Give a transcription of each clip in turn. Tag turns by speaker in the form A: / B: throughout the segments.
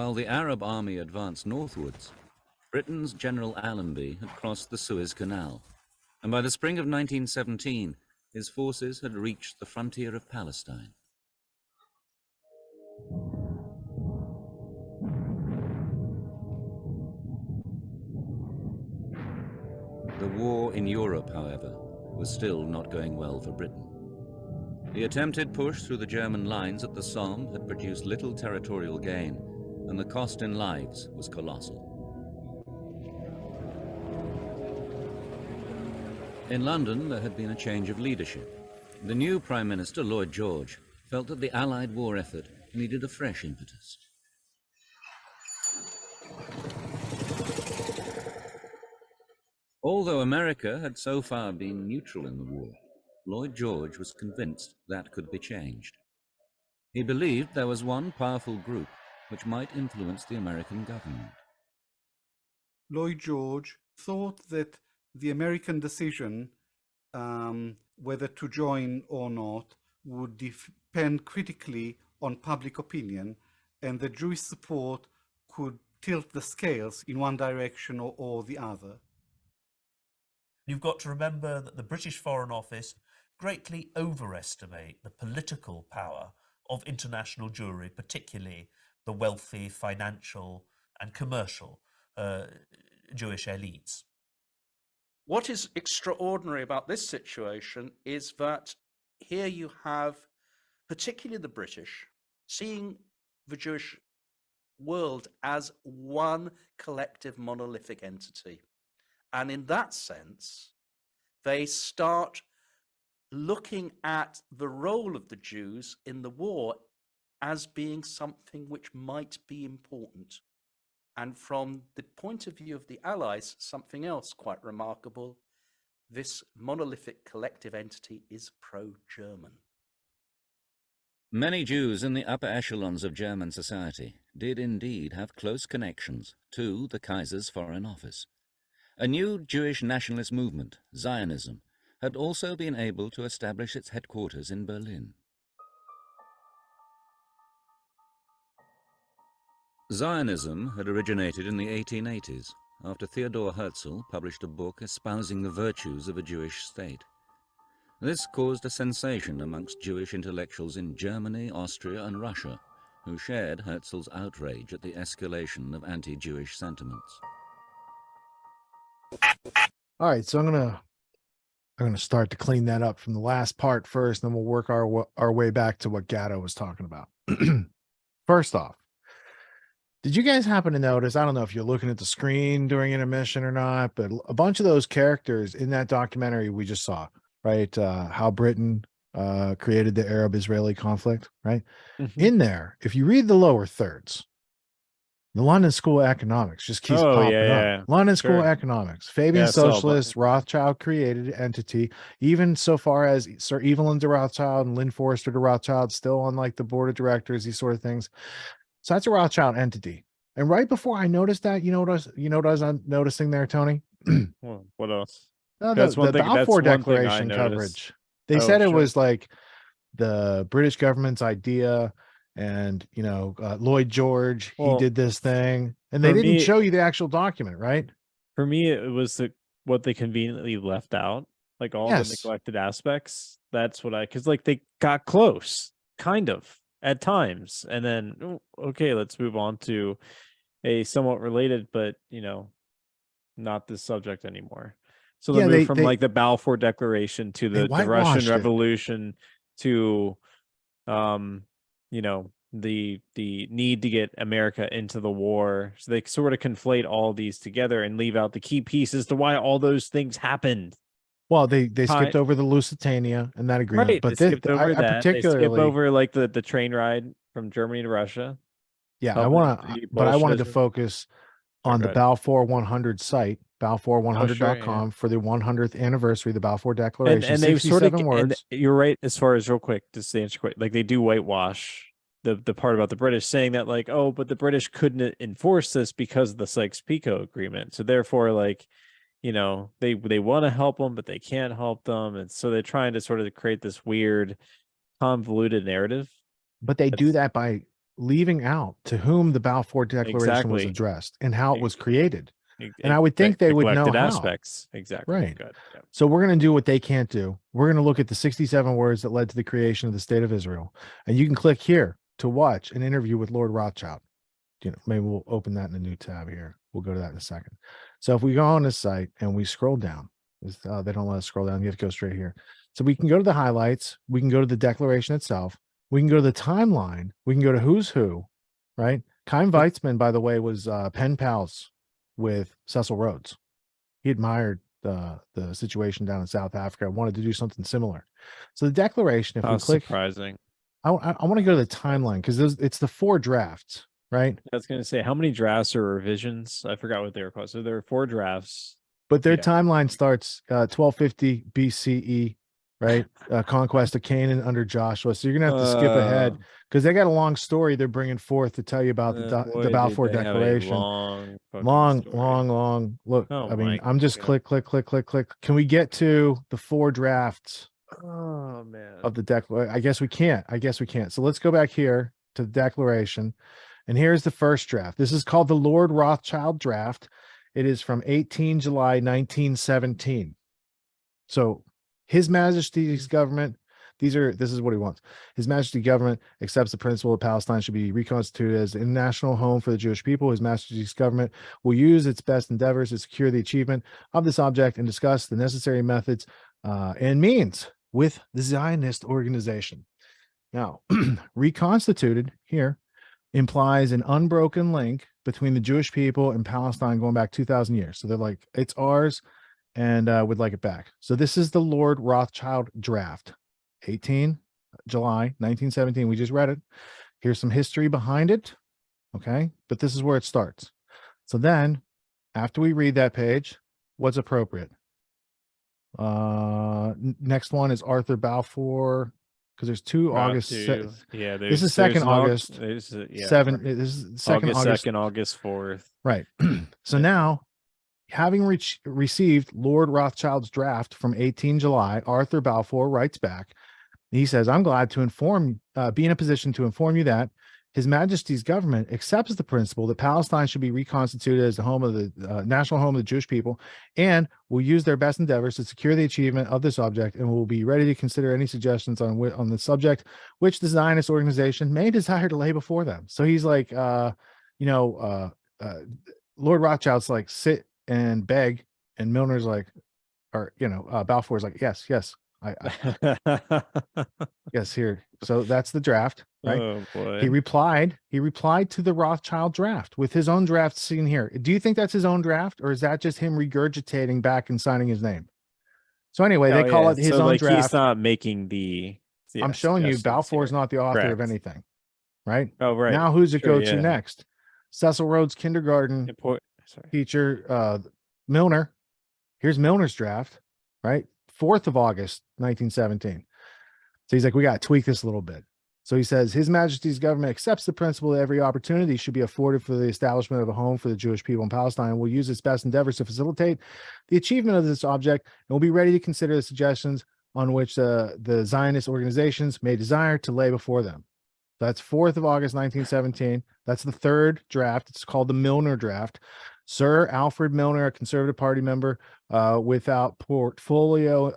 A: While the Arab army advanced northwards, Britain's General Allenby had crossed the Suez Canal, and by the spring of 1917, his forces had reached the frontier of Palestine. The war in Europe, however, was still not going well for Britain. The attempted push through the German lines at the Somme had produced little territorial gain, and the cost in lives was colossal. In London, there had been a change of leadership. The new Prime Minister, Lloyd George, felt that the Allied war effort needed a fresh impetus. Although America had so far been neutral in the war, Lloyd George was convinced that could be changed. He believed there was one powerful group which might influence the American government.
B: Lloyd George thought that the American decision whether to join or not would depend critically on public opinion, and that Jewish support could tilt the scales in one direction or the other.
C: You've got to remember that the British Foreign Office greatly overestimate the political power of international Jewry, particularly the wealthy, financial and commercial Jewish elites.
D: What is extraordinary about this situation is that here you have, particularly the British, seeing the Jewish world as one collective monolithic entity. And in that sense, they start looking at the role of the Jews in the war as being something which might be important. And from the point of view of the Allies, something else quite remarkable, this monolithic collective entity is pro-German.
A: Many Jews in the upper echelons of German society did indeed have close connections to the Kaiser's Foreign Office. A new Jewish nationalist movement, Zionism, had also been able to establish its headquarters in Berlin. Zionism had originated in the 1880s after Theodor Herzl published a book espousing the virtues of a Jewish state. This caused a sensation amongst Jewish intellectuals in Germany, Austria, and Russia, who shared Herzl's outrage at the escalation of anti-Jewish sentiments.
E: All right, so I'm gonna start to clean that up from the last part first, then we'll work our way back to what Gatto was talking about. First off, did you guys happen to notice, I don't know if you're looking at the screen during intermission or not, but a bunch of those characters in that documentary we just saw, right? How Britain created the Arab-Israeli conflict, right? Mm-hmm. In there, if you read the lower thirds, the London School of Economics just keeps popping up. London School of Economics, Fabian Socialist, Rothschild created entity, even so far as Sir Evelyn de Rothschild and Lynn Forrester de Rothschild still on like the board of directors, these sort of things. So that's a Rothschild entity. And right before I noticed that, you know what I was noticing there, Tony?
F: Well, what else?
E: The Balfour Declaration coverage. They said it was like the British government's idea. And, you know, Lloyd George, he did this thing, and they didn't show you the actual document, right?
F: For me, it was what they conveniently left out, like all the neglected aspects. That's what because like they got close, kind of, at times. And then, okay, let's move on to a somewhat related, but, you know, not this subject anymore. So they moved from like the Balfour Declaration to the Russian Revolution to, you know, the need to get America into the war. So they sort of conflate all these together and leave out the key pieces to why all those things happened.
E: Well, they skipped over the Lusitania and that agreement,
F: right?
E: But
F: they skipped over that. They skipped over like the train ride from Germany to Russia.
E: Yeah, I wanted to focus on the Balfour 100 site, balfour100.com, for the 100th anniversary of the Balfour Declaration.
F: And they sort of, and you're right, as far as real quick, just to answer quick, like they do whitewash the part about the British, saying that like, oh, but the British couldn't enforce this because of the Sykes-Picot Agreement. So therefore, like, you know, they want to help them, but they can't help them. And so they're trying to sort of create this weird convoluted narrative.
E: But they do that by leaving out to whom the Balfour Declaration was
F: Exactly.
E: addressed and how it was created.
F: e-
E: And I would think they would know
F: neglected
E: how.
F: aspects. Exactly.
E: Right.
F: Good. Yeah.
E: So we're going to do what they can't do. We're going to look at the 67 words that led to the creation of the state of Israel. And you can click here to watch an interview with Lord Rothschild. Maybe we'll open that in a new tab here. We'll go to that in a second. So if we go on this site and we scroll down, they don't let us scroll down. You have to go straight here. So we can go to the highlights. We can go to the declaration itself. We can go to the timeline. We can go to who's who, right? Chaim Weizmann, by the way, was pen pals with Cecil Rhodes. He admired the situation down in South Africa. I wanted to do something similar. So the declaration, if we click,
F: surprising.
E: I want to go to the timeline because it's the 4 drafts, right?
F: I was going to say, how many drafts or revisions? I forgot what they were called. So there are 4 drafts.
E: But their timeline starts 1250 BCE, right? Conquest of Canaan under Joshua. So you're gonna have to skip ahead because they got a long story they're bringing forth to tell you about the Balfour Declaration. Long. Look, I mean, I'm just click. Can we get to the 4 drafts?
F: Oh man,
E: of the declaration? I guess we can't. So let's go back here to the declaration, and here's the first draft. This is called the Lord Rothschild draft. It is from 18 July 1917. So His Majesty's government, this is what he wants. His Majesty's government accepts the principle that Palestine should be reconstituted as an international home for the Jewish people. His Majesty's government will use its best endeavors to secure the achievement of this object and discuss the necessary methods and means with the Zionist organization. Now, reconstituted here implies an unbroken link between the Jewish people and Palestine going back 2,000 years. So they're like, it's ours, and we'd like it back. So this is the Lord Rothschild draft, 18 July 1917. We just read it. Here's some history behind it, okay? But this is where it starts. So then, after we read that page, what's appropriate? Next one is Arthur Balfour, because there's 2 August.
F: Yeah,
E: this is 2nd August.
F: This is
E: 2nd August.
F: August 4th.
E: Right. So now, having received Lord Rothschild's draft from 18 July, Arthur Balfour writes back. He says, I'm glad to be in a position to inform you that His Majesty's government accepts the principle that Palestine should be reconstituted as the home of the national home of the Jewish people, and will use their best endeavors to secure the achievement of this object, and will be ready to consider any suggestions on the subject which the Zionist organization may desire to lay before them. So he's like, Lord Rothschild's like, sit and beg, and Milner's like, Balfour's like, yes, yes, here. So that's the draft, right?
F: Oh boy.
E: He replied to the Rothschild draft with his own draft seen here. Do you think that's his own draft, or is that just him regurgitating back and signing his name? So anyway, they call it his own draft.
F: He's not making the.
E: I'm showing you Balfour's not the author of anything, right?
F: Oh, right.
E: Now who's it go to next? Cecil Rhodes' kindergarten teacher, Milner. Here's Milner's draft, right? 4th of August, 1917. So he's like, we got to tweak this a little bit. So he says, His Majesty's government accepts the principle that every opportunity should be afforded for the establishment of a home for the Jewish people in Palestine, and will use its best endeavors to facilitate the achievement of this object, and will be ready to consider the suggestions on which the Zionist organizations may desire to lay before them. That's 4th of August, 1917. That's the 3rd draft. It's called the Milner draft. Sir Alfred Milner, a Conservative Party member, without portfolio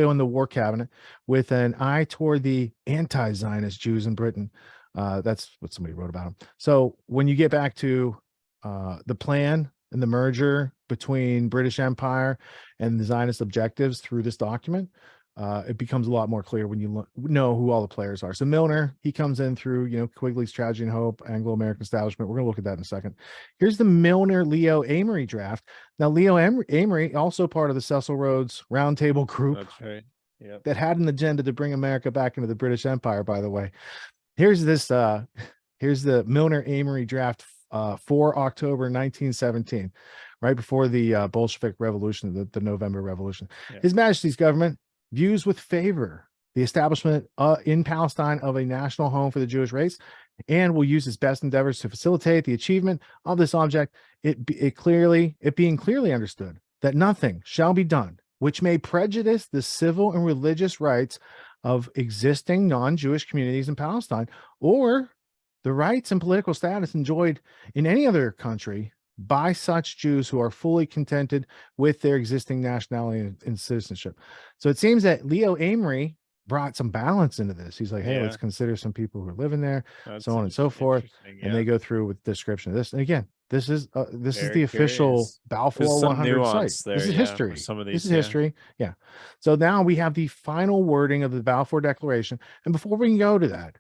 E: in the War Cabinet, with an eye toward the anti-Zionist Jews in Britain. That's what somebody wrote about him. So when you get back to the plan and the merger between British Empire and the Zionist objectives through this document, it becomes a lot more clear when you know who all the players are. So Milner, he comes in through, Quigley's Tragedy and Hope, Anglo-American Establishment. We're going to look at that in a second. Here's the Milner-Leo Amory draft. Now, Leo Amory, also part of the Cecil Rhodes Roundtable group.
F: That's right. Yeah.
E: That had an agenda to bring America back into the British Empire, by the way. Here's the Milner-Amory draft, 4 October 1917, right before the Bolshevik Revolution, the November Revolution. Yeah. His Majesty's government views with favor the establishment in Palestine of a national home for the Jewish race, and will use its best endeavors to facilitate the achievement of this object, it being clearly understood that nothing shall be done which may prejudice the civil and religious rights of existing non-Jewish communities in Palestine, or the rights and political status enjoyed in any other country by such Jews who are fully contented with their existing nationality and citizenship. So it seems that Leo Amory brought some balance into this. He's like, hey, let's consider some people who are living there, so on and so forth. And they go through with description of this. And again, this is the official Balfour 100 site. This is history.
F: Some of these,
E: this is history. Yeah. So now we have the final wording of the Balfour Declaration. And before we can go to that,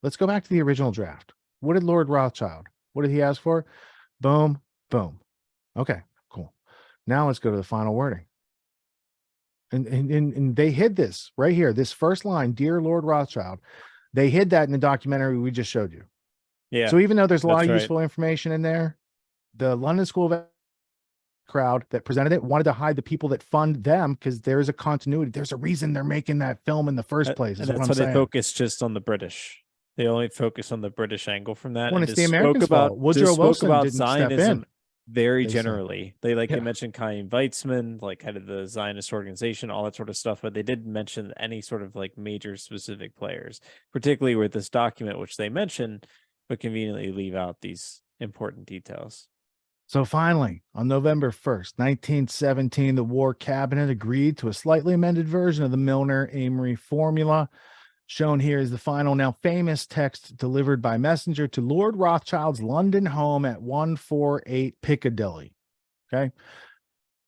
E: let's go back to the original draft. What did Lord Rothschild, what did he ask for? Boom, boom. Okay, cool. Now let's go to the final wording. And they hid this right here. This first line, "Dear Lord Rothschild," they hid that in the documentary we just showed you.
F: Yeah.
E: So even though there's a lot of useful information in there, the London School of crowd that presented it wanted to hide the people that fund them, because there's a continuity. There's a reason they're making that film in the first place.
F: And that's why they focus just on the British. They only focus on the British angle from that.
E: When it's the Americans' fault. Woodrow Wilson didn't
F: Zionism
E: step in.
F: Very generally. They mentioned Chaim Weizmann, like head of the Zionist organization, all that sort of stuff, but they didn't mention any sort of like major specific players, particularly with this document, which they mention, but conveniently leave out these important details.
E: So finally, on November 1st, 1917, the War Cabinet agreed to a slightly amended version of the Milner-Amory formula. Shown here is the final, now famous text delivered by messenger to Lord Rothschild's London home at 148 Piccadilly. Okay.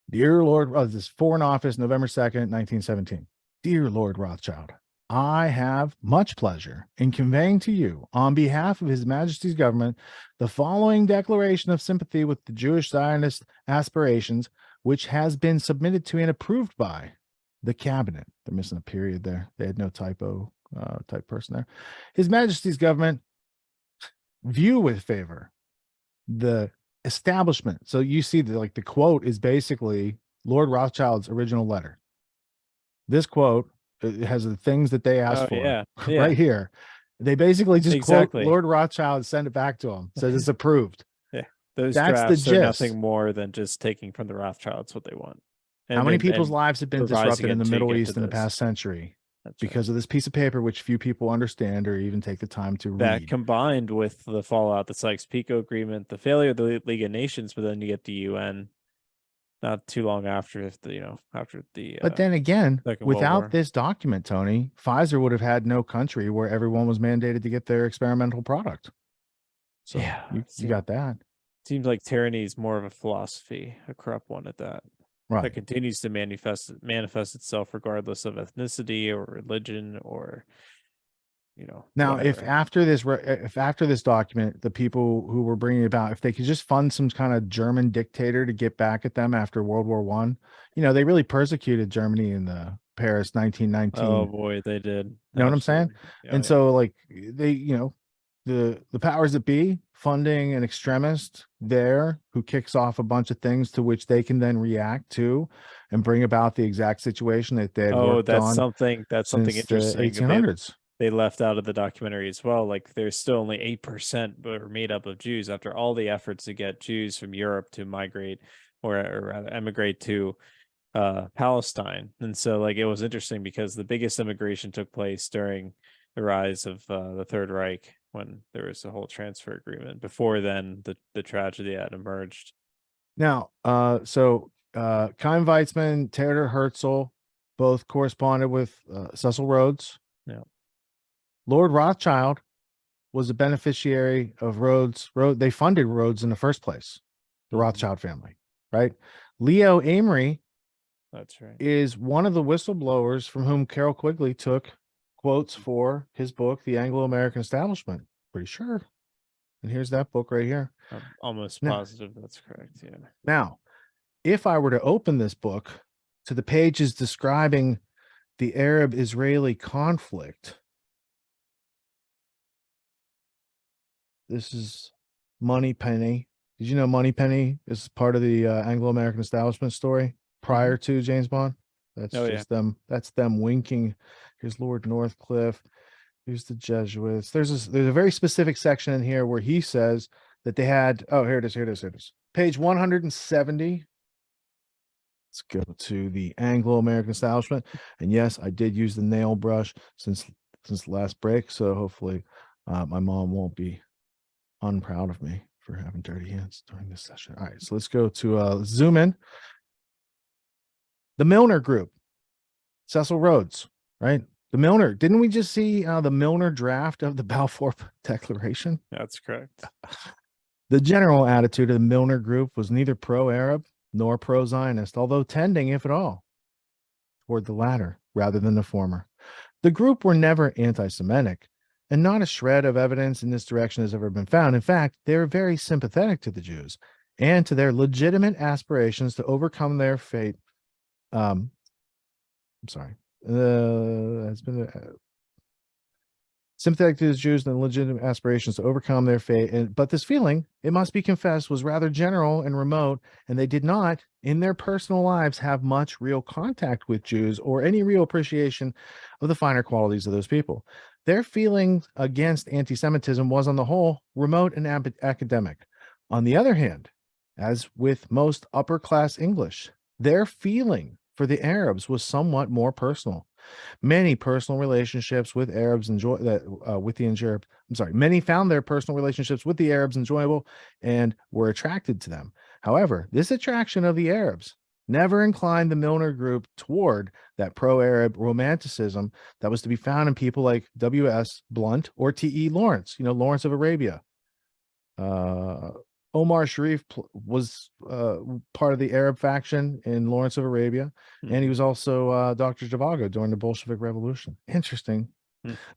E: Dear Lord, this is Foreign Office, November 2nd, 1917. Dear Lord Rothschild, I have much pleasure in conveying to you, on behalf of His Majesty's government, the following declaration of sympathy with the Jewish Zionist aspirations, which has been submitted to and approved by the cabinet. They're missing a period there. They had no typo type person there. His Majesty's government view with favor the establishment. So you see that, like, the quote is basically Lord Rothschild's original letter. This quote, it has the things that they asked for right here. They basically just quote Lord Rothschild, send it back to him, says it's approved.
F: Yeah, those
E: That's
F: drafts
E: the gist.
F: are nothing more than just taking from the Rothschilds what they want.
E: How many people's lives have been disrupted in the Middle East in the past century because of this piece of paper, which few people understand or even take the time to read?
F: That combined with the fallout, the Sykes-Picot Agreement, the failure of the League of Nations, but then you get the UN not too long after the
E: but then again, without this document, Tony, Pfizer would have had no country where everyone was mandated to get their experimental product. So yeah, you got that.
F: Seems like tyranny is more of a philosophy, a corrupt one at that.
E: Right.
F: That continues to manifest itself regardless of ethnicity or religion or,
E: Now,
F: whatever.
E: if after this document, the people who were bringing it about, if they could just fund some kind of German dictator to get back at them after World War I, they really persecuted Germany in the Paris 1919.
F: Oh boy, they did.
E: You know what I'm saying?
F: Yeah,
E: so like they, the powers that be funding an extremist there who kicks off a bunch of things to which they can then react to and bring about the exact situation that they had worked on.
F: That's something interesting.
E: The 1800s.
F: They left out of the documentary as well. Like, there's still only 8% are made up of Jews after all the efforts to get Jews from Europe to migrate or rather emigrate to Palestine. And so, like, it was interesting because the biggest immigration took place during the rise of the Third Reich, when there was a whole transfer agreement. Before then, the tragedy had emerged.
E: Now, Chaim Weizmann, Theodor Herzl, both corresponded with Cecil Rhodes.
F: Yeah.
E: Lord Rothschild was a beneficiary of Rhodes. They funded Rhodes in the first place, the Rothschild family, right? Leo Amory,
F: that's right,
E: is one of the whistleblowers from whom Carroll Quigley took quotes for his book, The Anglo-American Establishment. Pretty sure. And here's that book right here.
F: I'm almost positive that's correct. Yeah.
E: Now, if I were to open this book to the pages describing the Arab-Israeli conflict, this is Moneypenny. Did you know Moneypenny is part of the Anglo-American Establishment story prior to James Bond? That's them. That's them winking. Here's Lord Northcliffe. Here's the Jesuits. There's a very specific section in here where he says that they had. Oh, here it is. Page 170. Let's go to the Anglo-American establishment. And yes, I did use the nail brush since the last break. So hopefully my mom won't be unproud of me for having dirty hands during this session. All right, so let's go to zoom in. The Milner Group, Cecil Rhodes, right? The Milner. Didn't we just see the Milner draft of the Balfour Declaration?
F: That's correct.
E: The general attitude of the Milner Group was neither pro-Arab nor pro-Zionist, although tending, if at all, toward the latter rather than the former. The group were never anti-Semitic, and not a shred of evidence in this direction has ever been found. In fact, they were very sympathetic to the Jews and to their legitimate aspirations to overcome their fate. I'm sorry. Has been sympathetic to the Jews and legitimate aspirations to overcome their fate. But this feeling, it must be confessed, was rather general and remote, and they did not, in their personal lives, have much real contact with Jews or any real appreciation of the finer qualities of those people. Their feeling against anti-Semitism was, on the whole, remote and academic. On the other hand, as with most upper-class English, their feeling for the Arabs was somewhat more personal. Many personal relationships with Arabs many found their personal relationships with the Arabs enjoyable and were attracted to them. However, this attraction of the Arabs never inclined the Milner Group toward that pro-Arab romanticism that was to be found in people like W.S. Blunt or T.E. Lawrence, Lawrence of Arabia. Omar Sharif was part of the Arab faction in Lawrence of Arabia, and he was also Dr. Zhivago during the Bolshevik Revolution. Interesting.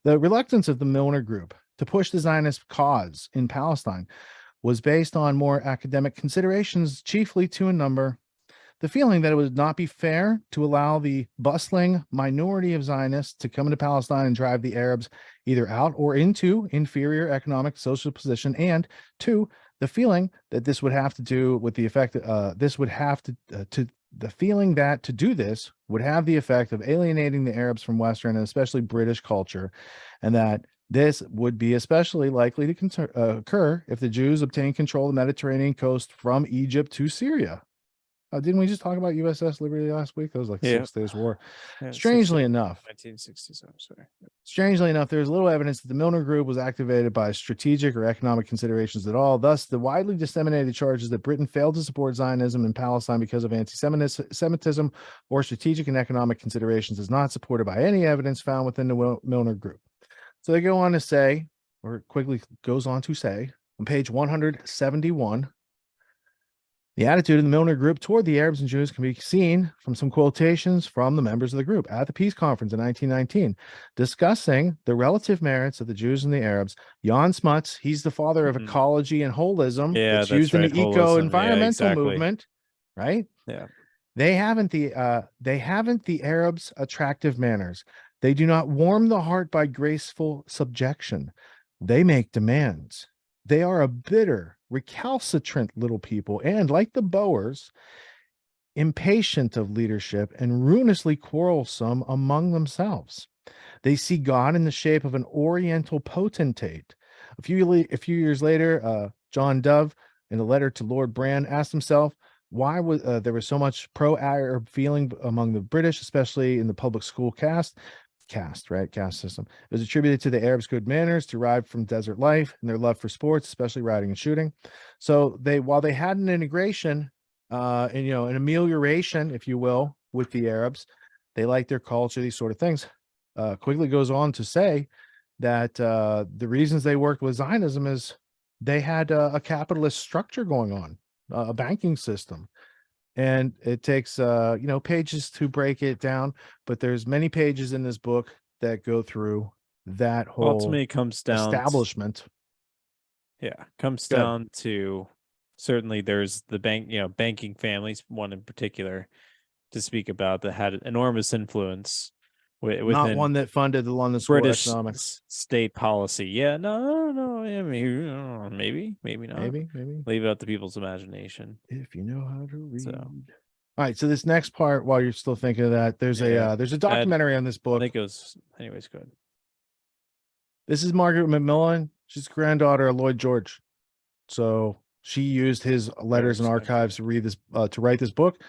E: The reluctance of the Milner Group to push the Zionist cause in Palestine was based on more academic considerations, chiefly two in number. The feeling that it would not be fair to allow the bustling minority of Zionists to come into Palestine and drive the Arabs either out or into inferior economic social position, and two, the feeling that this would have to do with the effect the feeling that to do this would have the effect of alienating the Arabs from Western and especially British culture, and that this would be especially likely to occur if the Jews obtained control of the Mediterranean coast from Egypt to Syria. Didn't we just talk about USS Liberty last week? That was like 6 days war.
F: Yeah,
E: Strangely enough,
F: 1967. Sorry.
E: Strangely enough, there's little evidence that the Milner Group was activated by strategic or economic considerations at all. Thus, the widely disseminated charges that Britain failed to support Zionism in Palestine because of anti-Semitism or strategic and economic considerations is not supported by any evidence found within the Milner Group. So they go on to say, or quickly goes on to say, on page 171, the attitude of the Milner Group toward the Arabs and Jews can be seen from some quotations from the members of the group at the Peace Conference in 1919, discussing the relative merits of the Jews and the Arabs. Jan Smuts, he's the father of ecology and holism.
F: Yeah,
E: that's
F: that's
E: used
F: right.
E: in the eco-environmental movement, right?
F: Yeah.
E: They haven't the Arabs' attractive manners. They do not warm the heart by graceful subjection. They make demands. They are a bitter, recalcitrant little people, and like the Boers, impatient of leadership and ruinously quarrelsome among themselves. They see God in the shape of an oriental potentate. A few years later, John Dove, in a letter to Lord Brand, asked himself why there was so much pro-Arab feeling among the British, especially in the public school caste system. It was attributed to the Arabs' good manners derived from desert life and their love for sports, especially riding and shooting. So while they had an integration, and an amelioration, if you will, with the Arabs, they liked their culture, these sort of things. Quigley goes on to say that the reasons they worked with Zionism is they had a capitalist structure going on, a banking system. And it takes pages to break it down, but there's many pages in this book that go through that whole
F: Ultimately comes down
E: establishment.
F: Comes down to certainly there's the banking families, one in particular to speak about, that had enormous influence within
E: not one that funded the London School
F: British
E: of Economics.
F: state policy. Yeah, no, yeah, maybe not.
E: Maybe.
F: Leave it up to people's imagination.
E: If you know how to read.
F: So.
E: All right, so this next part, while you're still thinking of that, there's a documentary on this book.
F: I think it was, anyways, good.
E: This is Margaret Macmillan. She's the granddaughter of Lloyd George. So she used his letters and archives to read this, to write this book.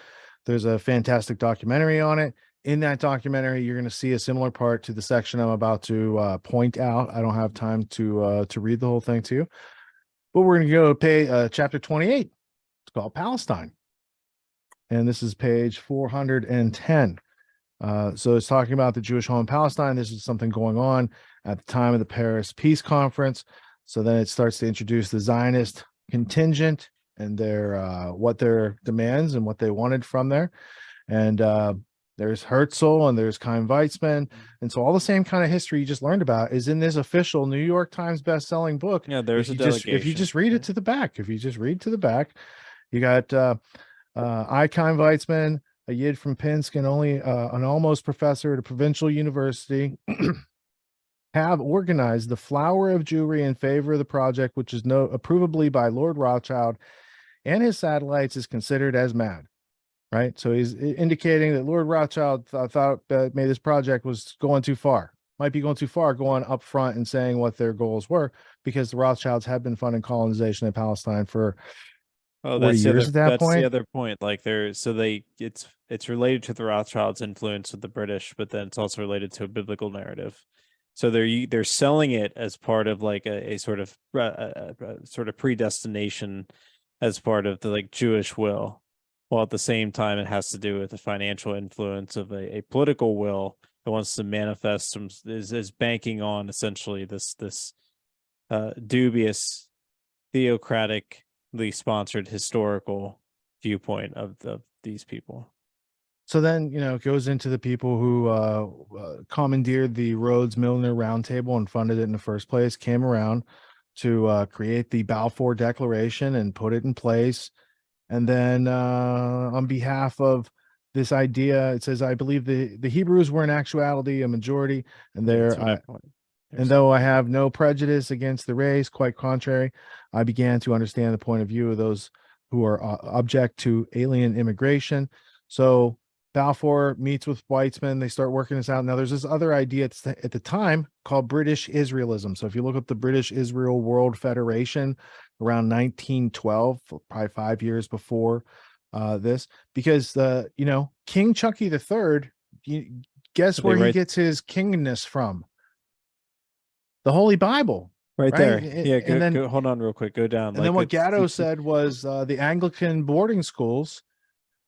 E: There's a fantastic documentary on it. In that documentary, you're going to see a similar part to the section I'm about to point out. I don't have time to read the whole thing to you, but we're going to go to chapter 28. It's called Palestine, and this is page 410. So it's talking about the Jewish home in Palestine. This is something going on at the time of the Paris Peace Conference. So then it starts to introduce the Zionist contingent and their what their demands and what they wanted from there. And there's Herzl and there's Chaim Weizmann. And so all the same kind of history you just learned about is in this official New York Times best-selling book.
F: Yeah, there's
E: if you just read it to the back, you got I, Chaim Weizmann, a Yid from Pinsk, and only an almost professor at a provincial university, have organized the flower of Jewry in favor of the project, which is approvably by Lord Rothschild and his satellites is considered as mad. Right. So he's indicating that Lord Rothschild thought that maybe this project was going too far, might be going too far, going up front and saying what their goals were, because the Rothschilds have been funding colonization of Palestine for 40 years at that point.
F: That's the other point. Like it's related to the Rothschilds' influence with the British, but then it's also related to a biblical narrative. So they're selling it as part of like a sort of predestination as part of the like Jewish will. While at the same time, it has to do with the financial influence of a political will that wants to manifest is banking on essentially this dubious, theocratically sponsored historical viewpoint of these people.
E: So then, it goes into the people who commandeered the Rhodes Milner Roundtable and funded it in the first place, came around to create the Balfour Declaration and put it in place. And then on behalf of this idea, it says, I believe the Hebrews were in actuality a majority, and and though I have no prejudice against the race, quite contrary, I began to understand the point of view of those who are object to alien immigration. So Balfour meets with Weizmann. They start working this out. Now, there's this other idea at the time called British Israelism. So if you look up the British Israel World Federation around 1912, probably 5 years before this, because King Chucky III, guess where he gets his kingness from? The Holy Bible.
F: Right there. Yeah, go, hold on real quick. Go down.
E: And then what Gatto said was the Anglican boarding schools.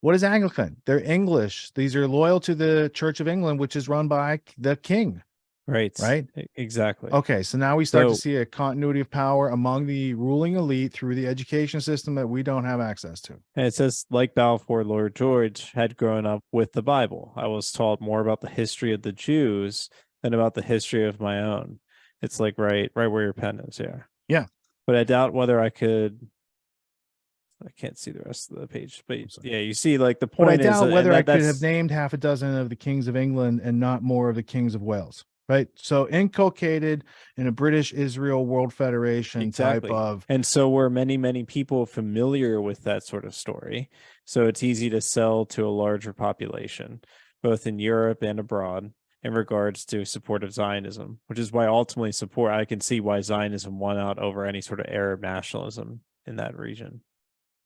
E: What is Anglican? They're English. These are loyal to the Church of England, which is run by the king.
F: Right.
E: Right.
F: Exactly.
E: Okay. So now we start to see a continuity of power among the ruling elite through the education system that we don't have access to.
F: And it says, like Balfour, Lord George had grown up with the Bible. I was taught more about the history of the Jews than about the history of my own. It's like right where your pen is. Yeah.
E: Yeah.
F: But I doubt whether I can't see the rest of the page, but yeah, you see, like the point.
E: But I doubt whether I could have named half a dozen of the kings of England and not more of the kings of Wales, right? So inculcated in a British Israel World Federation type of,
F: and so were many people familiar with that sort of story. So it's easy to sell to a larger population, both in Europe and abroad, in regards to support of Zionism, which is why ultimately I can see why Zionism won out over any sort of Arab nationalism in that region.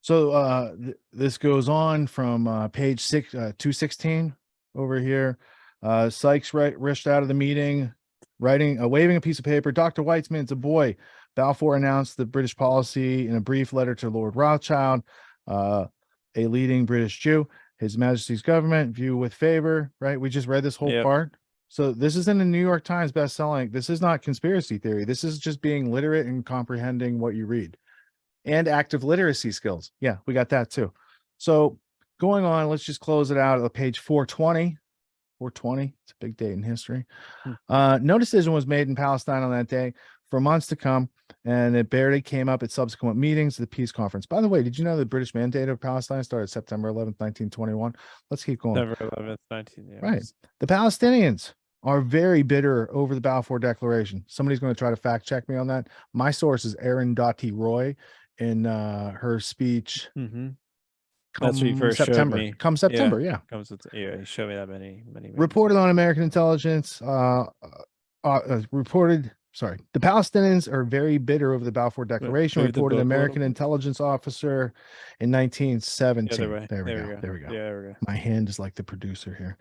E: So this goes on from page 216 over here. Sykes rushed out of the meeting, waving a piece of paper. Dr. Weizmann's a boy. Balfour announced the British policy in a brief letter to Lord Rothschild, a leading British Jew. His Majesty's government view with favor. Right. We just read this whole part. So this is in the New York Times best-selling. This is not conspiracy theory. This is just being literate and comprehending what you read. And active literacy skills. Yeah, we got that too. So going on, let's just close it out at page 420. 420, it's a big date in history. No decision was made in Palestine on that day for months to come, and it barely came up at subsequent meetings of the peace conference. By the way, did you know the British mandate of Palestine started September 11th, 1921? Let's keep going.
F: September 11th, 19. Yeah.
E: Right. The Palestinians are very bitter over the Balfour Declaration. Somebody's going to try to fact check me on that. My source is Erin Dottie Roy in her speech.
F: That's what you first
E: September.
F: showed me.
E: Come September, yeah.
F: You showed me that many.
E: Reported on American intelligence, reported The Palestinians are very bitter over the Balfour Declaration,
F: move the
E: reported an
F: book a little
E: American
F: bit.
E: intelligence officer in 1917.
F: The other way.
E: There we
F: There
E: go.
F: we
E: There we go.
F: Yeah, there we
E: My hand is like the producer here.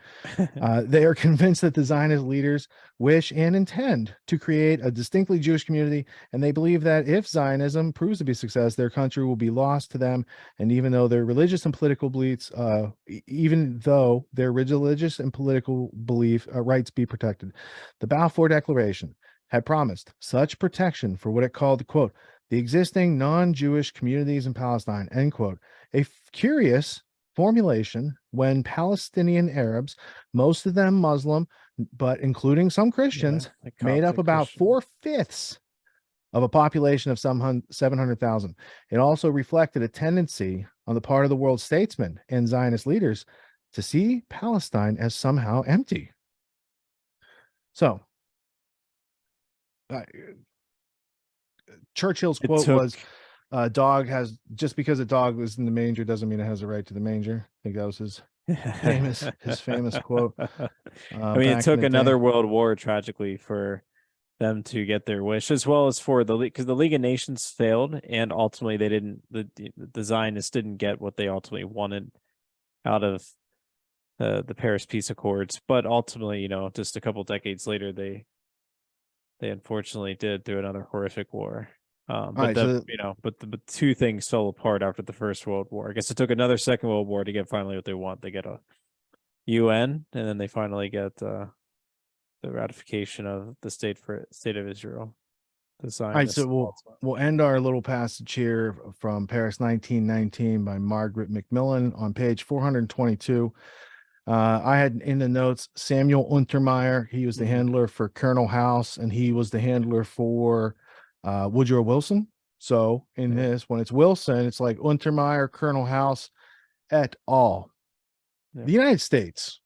E: They are convinced that the Zionist leaders wish and intend to create a distinctly Jewish community, and they believe that if Zionism proves to be a success, their country will be lost to them. And even though their religious and political beliefs, rights be protected, the Balfour Declaration had promised such protection for what it called, quote, the existing non-Jewish communities in Palestine, end quote. A curious formulation when Palestinian Arabs, most of them Muslim, but including some Christians,
F: like
E: made up
F: Coptic
E: about
F: Christian.
E: 4/5 of a population of some 700,000. It also reflected a tendency on the part of the world statesmen and Zionist leaders to see Palestine as somehow empty. So, Churchill's quote was, dog has, just because a dog was in the manger doesn't mean it has a right to the manger. I think that was his famous quote.
F: I mean, it took another world war tragically for them to get their wish, as well as for the League, because the League of Nations failed, and ultimately they didn't. The Zionists didn't get what they ultimately wanted out of the Paris Peace Accords. But ultimately, just a couple decades later, they unfortunately did through another horrific war. But the two things fell apart after the First World War. I guess it took another Second World War to get finally what they want. They get a UN, and then they finally get the ratification of the state of Israel.
E: All right, so we'll end our little passage here from Paris 1919 by Margaret Macmillan on page 422. I had in the notes Samuel Untermeyer. He was the handler for Colonel House, and he was the handler for Woodrow Wilson. So in this, when it's Wilson, it's like Untermeyer, Colonel House, et al.
F: Yeah.
E: The United States,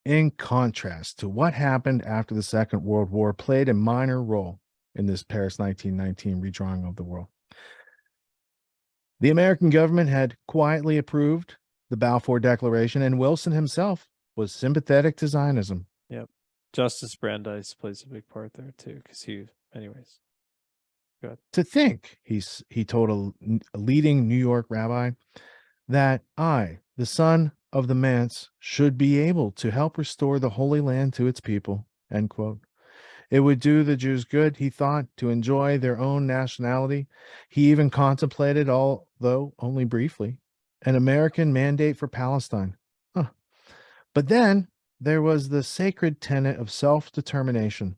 E: in contrast to what happened after the Second World War, played a minor role in this Paris 1919 redrawing of the world. The American government had quietly approved the Balfour Declaration, and Wilson himself was sympathetic to Zionism.
F: Yep. Justice Brandeis plays a big part there too, because anyways. Good.
E: To think, he told a leading New York rabbi, that I, the son of the manse, should be able to help restore the Holy Land to its people, end quote. It would do the Jews good, he thought, to enjoy their own nationality. He even contemplated, although only briefly, an American mandate for Palestine. But then there was the sacred tenet of self-determination.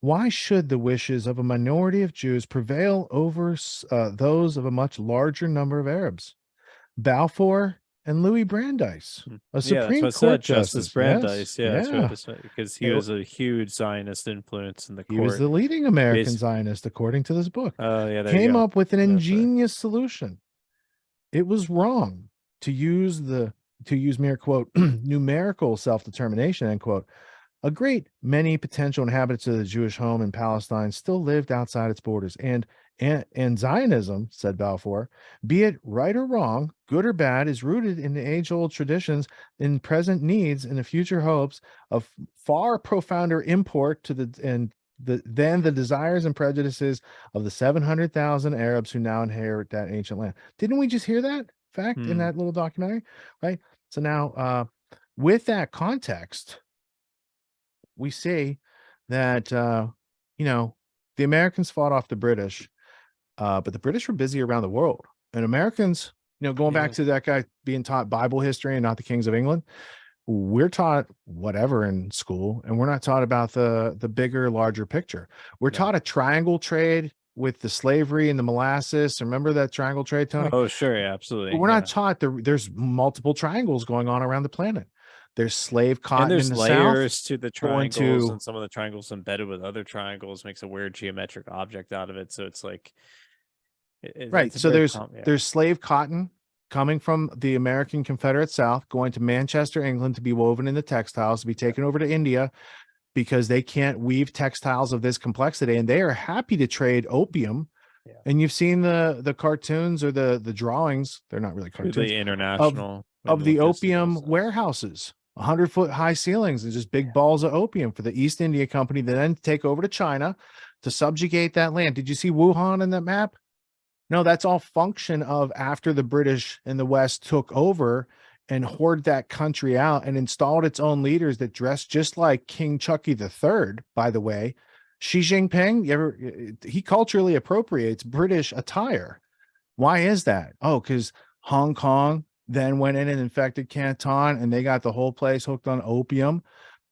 E: Why should the wishes of a minority of Jews prevail over those of a much larger number of Arabs? Balfour and Louis Brandeis, a Supreme Court
F: Justice Brandeis,
E: yes.
F: Because he was a huge Zionist influence in the court.
E: He was the leading American Zionist, according to this book. Came up with an ingenious solution. It was wrong to use mere quote numerical self-determination, end quote. A great many potential inhabitants of the Jewish home in Palestine still lived outside its borders, and Zionism, said Balfour, be it right or wrong, good or bad, is rooted in the age-old traditions, in present needs, and the future hopes of far profounder import than the desires and prejudices of the 700,000 Arabs who now inherit that ancient land. Didn't we just hear that fact in that little documentary? Right. So now, with that context, we see that the Americans fought off the British. But the British were busy around the world, and Americans, going back to that guy being taught Bible history and not the kings of England, we're taught whatever in school, and we're not taught about the bigger, larger picture. We're taught a triangle trade with the slavery and the molasses. Remember that triangle trade, Tony?
F: Oh, sure, yeah, absolutely.
E: But we're not taught there's multiple triangles going on around the planet. There's slave cotton in the
F: south. And there's layers
E: south,
F: to the triangles, and some of the triangles embedded with other triangles makes a weird geometric object out of it. So it's like,
E: right. So there's slave cotton coming from the American Confederate South, going to Manchester, England, to be woven into textiles, to be taken over to India, because they can't weave textiles of this complexity, and they are happy to trade opium. Yeah. And you've seen the cartoons or the drawings. They're not really cartoons.
F: The international
E: of the opium warehouses. 100-foot high ceilings and just big balls of opium for the East India Company to then take over to China to subjugate that land. Did you see Wuhan in that map? No, that's all function of after the British in the West took over and hoarded that country out and installed its own leaders that dressed just like King Chucky III, by the way. Xi Jinping, he culturally appropriates British attire. Why is that? Oh, because Hong Kong then went in and infected Canton, and they got the whole place hooked on opium.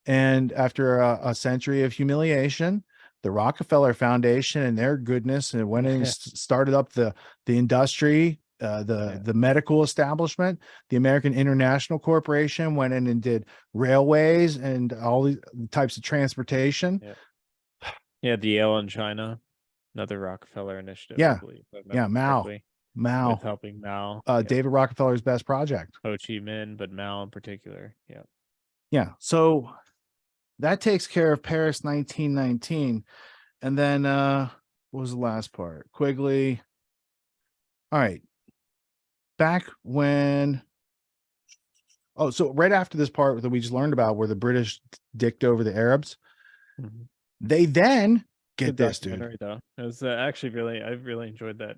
E: And after a century of humiliation, the Rockefeller Foundation and their goodness, and went in and started up the industry, the medical establishment. The American International Corporation went in and did railways and all these types of transportation.
F: Yeah, the Yale in China, another Rockefeller initiative.
E: Yeah,
F: I believe,
E: Mao.
F: with helping Mao.
E: David Rockefeller's best project.
F: Ho Chi Minh, but Mao in particular.
E: Yeah. So that takes care of Paris 1919. And then what was the last part? Quigley. All right. Back when so right after this part that we just learned about where the British dicked over the Arabs, they then get this, dude.
F: Though. It was actually I really enjoyed that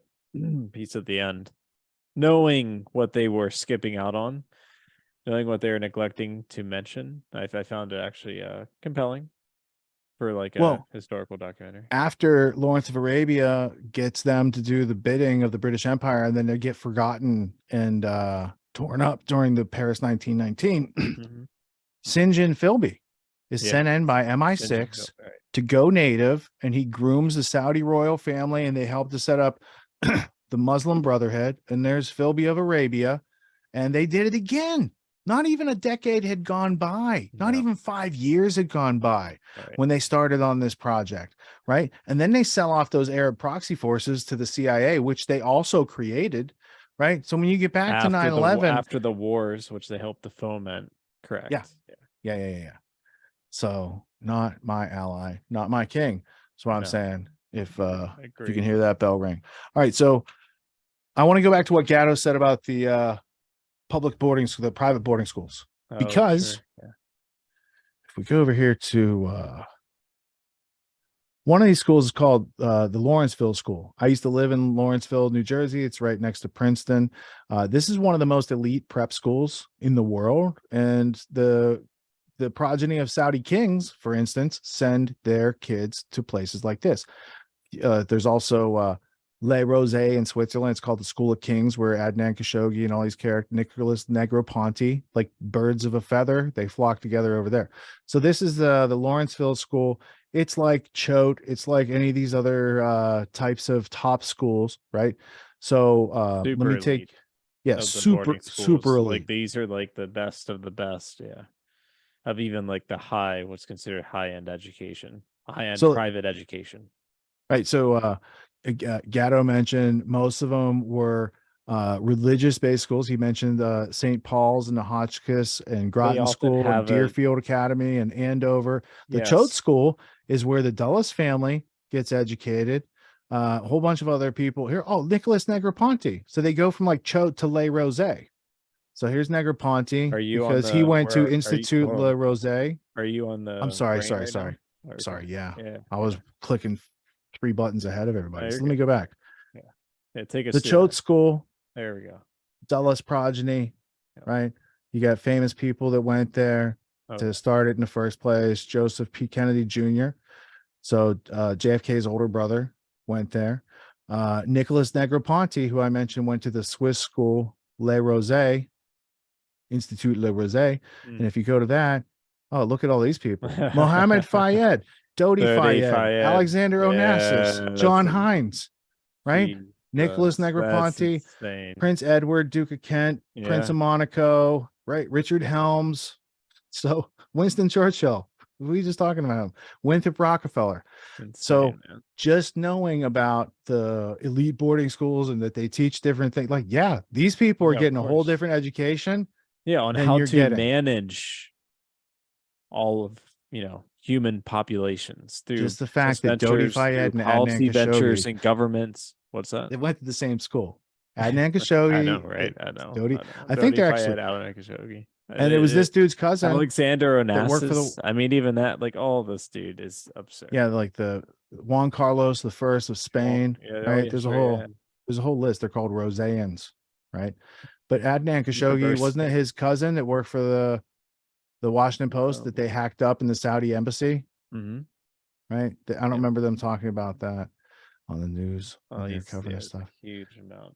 F: piece at the end. Knowing what they were skipping out on, knowing what they were neglecting to mention, I found it actually compelling for like a historical documentary.
E: After Lawrence of Arabia gets them to do the bidding of the British Empire, and then they get forgotten and torn up during the Paris 1919, St. John Philby is sent in by MI6 to go native, and he grooms the Saudi royal family, and they help to set up the Muslim Brotherhood. And there's Philby of Arabia, and they did it again. Not even a decade had gone by. Not even 5 years had gone by when they started on this project, right? And then they sell off those Arab proxy forces to the CIA, which they also created, right? So when you get back to 9/11,
F: after the wars, which they helped to foment, correct?
E: Yeah. So not my ally, not my king. That's what I'm saying. If you can hear that bell ring. All right, so I want to go back to what Gatto said about the public boarding school, the private boarding schools, because if we go over here to one of these schools is called the Lawrenceville School. I used to live in Lawrenceville, New Jersey. It's right next to Princeton. This is one of the most elite prep schools in the world, and the progeny of Saudi kings, for instance, send their kids to places like this. There's also Le Rosé in Switzerland. It's called the School of Kings, where Adnan Khashoggi and all these characters, Nicholas Negroponte, like birds of a feather, they flock together over there. So this is the Lawrenceville School. It's like Choate. It's like any of these other types of top schools, right? So let me take, super elite.
F: Like these are like the best of the best, of even like the what's considered high-end education, high-end private education.
E: Right. So Gatto mentioned most of them were religious-based schools. He mentioned St. Paul's and the Hotchkiss and Groton School and Deerfield Academy and Andover. The Choate School is where the Dulles family gets educated. A whole bunch of other people here. Oh, Nicholas Negroponte. So they go from like Choate to Le Rosé. So here's Negroponte because he went to Institut Le Rosé.
F: Are you on the?
E: I'm sorry. Yeah, I was clicking 3 buttons ahead of everybody. So let me go back.
F: Take
E: the Choate School.
F: There we go.
E: Dulles progeny, right? You got famous people that went there to start it in the first place. Joseph P. Kennedy Jr. So JFK's older brother went there. Nicholas Negroponte, who I mentioned, went to the Swiss school Le Rosé, Institut Le Rosé. And if you go to that, look at all these people. Mohammed Fayed, Dodi Fayed, Alexander Onassis, John Hines, right? Nicholas Negroponte, Prince Edward, Duke of Kent, Prince of Monaco, right? Richard Helms. So Winston Churchill. We were just talking about him. Winthrop Rockefeller. So just knowing about the elite boarding schools and that they teach different things, like, these people are getting a whole different education.
F: On how to manage all of, human populations through
E: just the fact that Dodi Fayed and
F: policy
E: Adnan
F: ventures
E: Khashoggi
F: and governments. What's that?
E: They went to the same school. Adnan Khashoggi.
F: I know, right? I know.
E: Dodi.
F: I think they're actually
E: Adnan Khashoggi. And it was this dude's cousin,
F: Alexander
E: that worked for
F: Onassis. I mean, even that, like, all this dude is absurd.
E: yeah, like the Juan Carlos the First of Spain,
F: Yeah,
E: right?
F: yeah,
E: There's
F: sure,
E: a whole list. They're called Rosayans, right? But Adnan Khashoggi,
F: Diverse
E: wasn't it
F: thing.
E: his cousin that worked for the Washington Post that they hacked up in the Saudi embassy,
F: Mm-hmm.
E: right? I don't remember them talking about that on the news
F: Oh,
E: when they were
F: he's
E: covering
F: yeah,
E: this stuff.
F: a huge amount.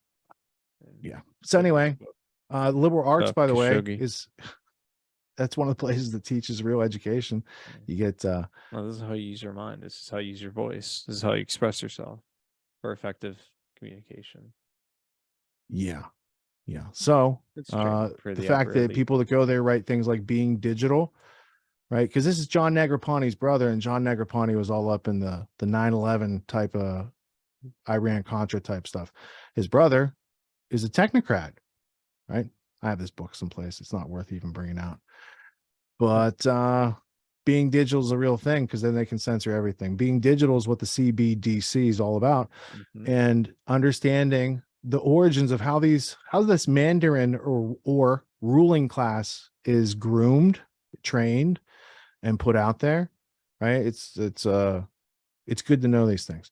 E: Yeah. So anyway, liberal arts, by the way,
F: Khashoggi.
E: that's one of the places that teaches real education. You get
F: Well, this is how you use your mind. This is how you use your voice. This is how you express yourself for effective communication.
E: yeah. So
F: It's true for
E: the
F: the
E: fact
F: upper
E: that
F: elite.
E: people that go there write things like being digital, right? Because this is John Negroponte's brother, and John Negroponte was all up in the 9/11 type of Iran Contra type stuff. His brother is a technocrat, right? I have this book someplace. It's not worth even bringing out. But being digital is a real thing, because then they can censor everything. Being digital is what the CBDC is all about, and understanding the origins of how this Mandarin or ruling class is groomed, trained, and put out there, right? It's good to know these things.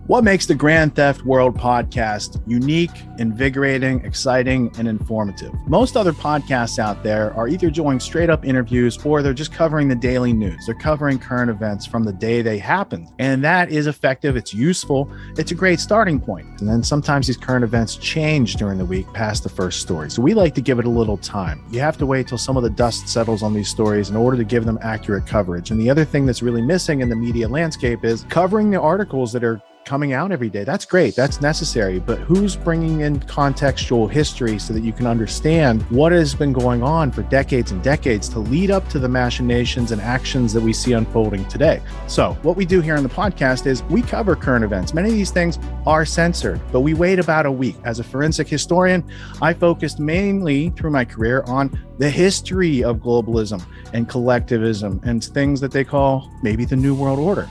E: What makes the Grand Theft World podcast unique, invigorating, exciting, and informative? Most other podcasts out there are either doing straight up interviews, or they're just covering the daily news. They're covering current events from the day they happened. And that is effective. It's useful. It's a great starting point. And then sometimes these current events change during the week past the first story. So we like to give it a little time. You have to wait till some of the dust settles on these stories in order to give them accurate coverage. And the other thing that's really missing in the media landscape is covering the articles that are coming out every day. That's great. That's necessary. But who's bringing in contextual history so that you can understand what has been going on for decades and decades to lead up to the machinations and actions that we see unfolding today? So what we do here on the podcast is we cover current events. Many of these things are censored, but we wait about a week. As a forensic historian, I focused mainly through my career on the history of globalism and collectivism and things that they call maybe the New World Order.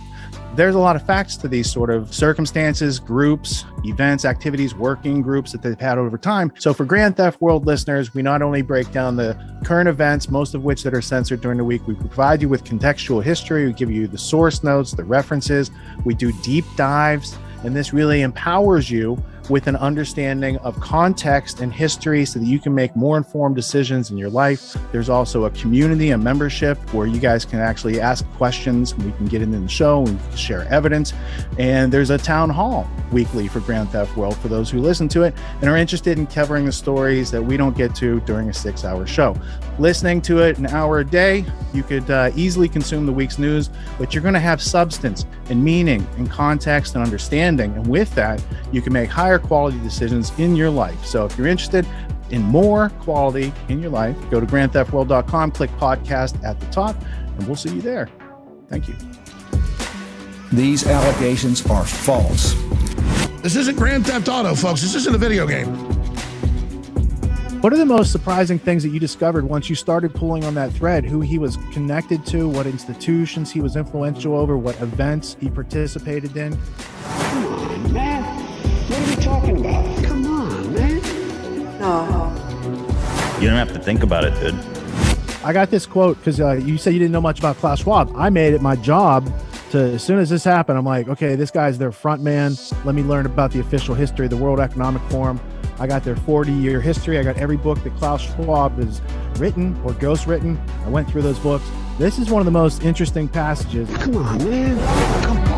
E: There's a lot of facts to these sort of circumstances, groups, events, activities, working groups that they've had over time. So for Grand Theft World listeners, we not only break down the current events, most of which that are censored during the week, we provide you with contextual history, we give you the source notes, the references, we do deep dives, and this really empowers you with an understanding of context and history so that you can make more informed decisions in your life. There's also a community, a membership where you guys can actually ask questions. We can get into the show and share evidence. And there's a town hall weekly for Grand Theft World for those who listen to it and are interested in covering the stories that we don't get to during a 6-hour show. Listening to it an hour a day, you could easily consume the week's news, but you're going to have substance and meaning and context and understanding. And with that, you can make higher quality decisions in your life. So if you're interested in more quality in your life, go to grandtheftworld.com, click podcast at the top, and we'll see you there. Thank you.
G: These allegations are false.
H: This isn't Grand Theft Auto, folks. This isn't a video game.
E: What are the most surprising things that you discovered once you started pulling on that thread? Who he was connected to, what institutions he was influential over, what events he participated in?
I: Come on, man. What are we talking about? Come on, man. No.
J: You don't have to think about it, dude.
E: I got this quote because you said you didn't know much about Klaus Schwab. I made it my job to, as soon as this happened, I'm like, okay, this guy's their front man. Let me learn about the official history of the World Economic Forum. I got their 40-year history. I got every book that Klaus Schwab has written or ghostwritten. I went through those books. This is one of the most interesting passages.
I: Come on, man. Come on.